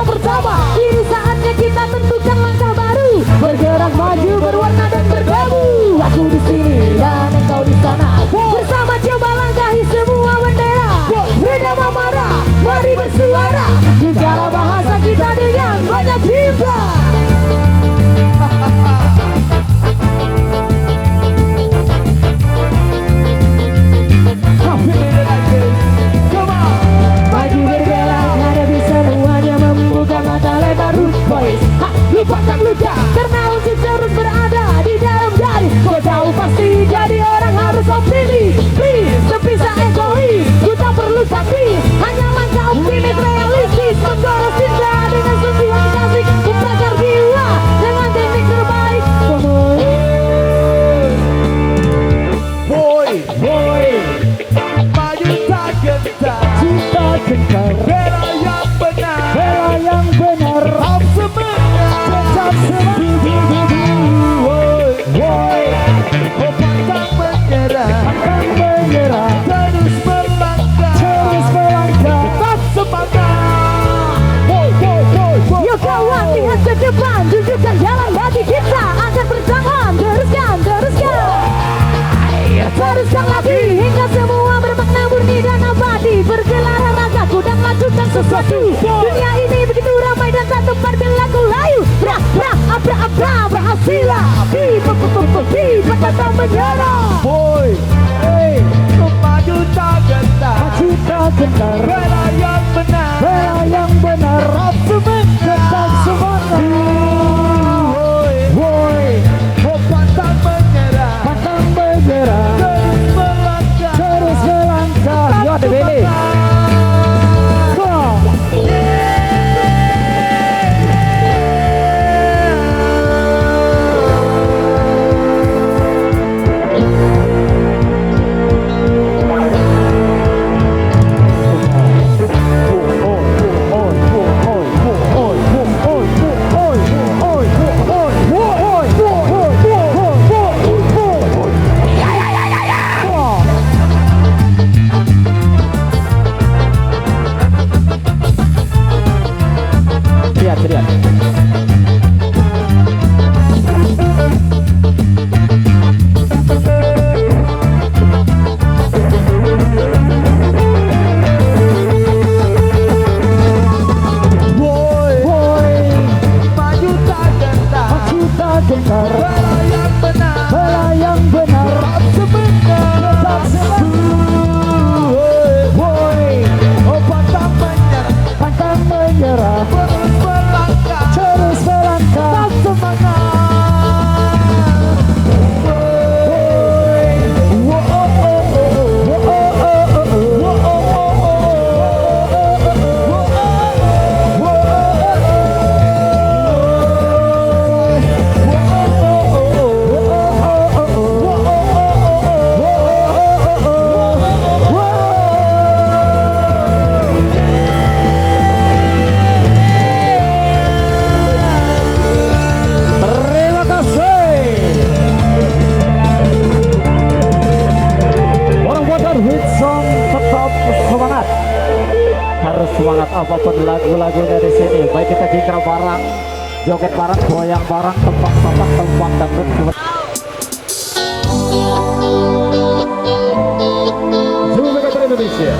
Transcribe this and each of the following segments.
bersama. Kini saatnya kita tentukan langkah baru, bergerak maju, berwarna dan berdebu. Aku di sini dan engkau di sana, bersama coba langkahi semua bendera. Berdamai marah, mari bersuara, segala bahasa kita dengan banyak jiwa. Maju bergerak, hadapi semuanya, membuka mata lebar root boys. Lupakan luka, karena untuk terus berada di dalam garis. Kau tahu pasti jadi orang harus optimis. Please, sepisah egois, ku tak perlu taktis. Hanya langkah optimis realistis, mendorong cinta dengan sentuhan kasih, membakar jiwa dengan teknik terbaik. Boy, maju tak gentar, Cinta kekal, bela yang benar, bela yang benar, tetap semangat, tetap semangat. Boy, oh pantang menyerah, Akan menyerah, terus melangkah, terus melangkah. tetap semangat. Boy. Yuk kawan, lihat ke depan, tunjukkan jalan bagi kita. Akan bertahan, teruskan. Teruskan lagi, hingga semua bermakna murni dan abadi. Bergelara ragaku dan lakukan sesuatu. Dunia ini begitu ramai dan tak tempat bila ku layu. Abra, berhasillah. Pantang menyerah. Boy, maju tak gentar, Maju tak gentar, bela yang benar, bela yang benar, tetap semangat. Boy, oh pantang menyerah, Pantang menyerah, terus melangkah, Yo ada Bele. Lihat. boy, maju tak gentar, Maju tak gentar, bela yang benar, bela yang benar, tetap semangat. Boy, oh pantang menyerah, pantang menyerah, terus melangkah, terus melangkah. Terima kasih. Orang Water hit song tetap semangat. Harus semangat apapun lagu-lagunya di sini. Baik kita jingkrak barang, joget barang, goyang barang, tembak sampah, tembak dangdut. Zoom Megator Indonesia.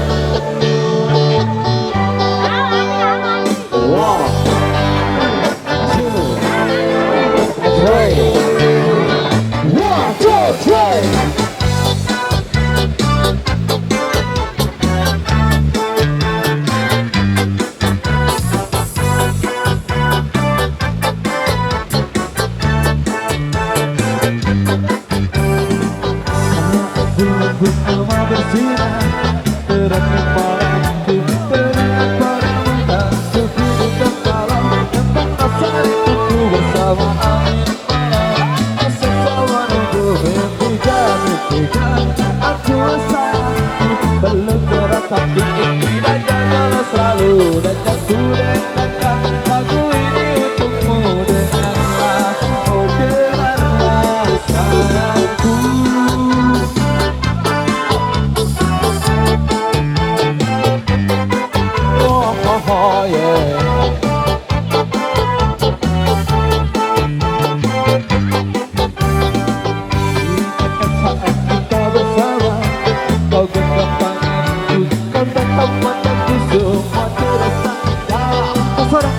Wow. 1, 2, 3. Bulan purnama bersinar, terang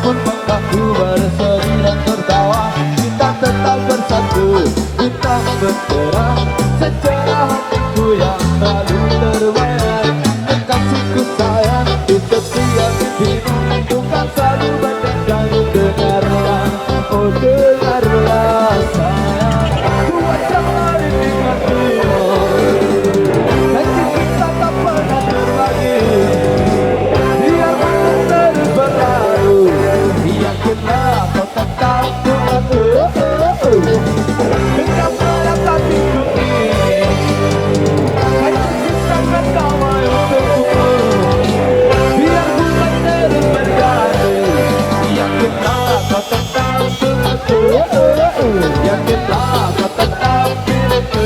Walaupun mengganggu berseri dan tertawa, kita tetap bersatu, kita bergerak. Sejarah hatiku yang selalu terbayar, kekasihku sayang di setiap mimpimu, bukan selalu berdengar. Dengarlah, oh dengarlah sayang, buat jangan dinikmatimu. Janji kita tak pernah terbagi, biarpun terus berlalu. Yakinlah kau tetap denganku, dengan berat hatiku ini. Hanya sisakan damai untukmu, biarpun terus berganti. Yakinlah kau tetap denganku, yakinlah kau tetap milikku.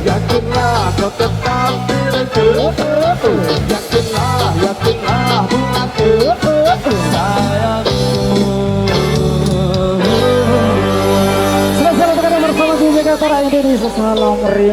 Yakinlah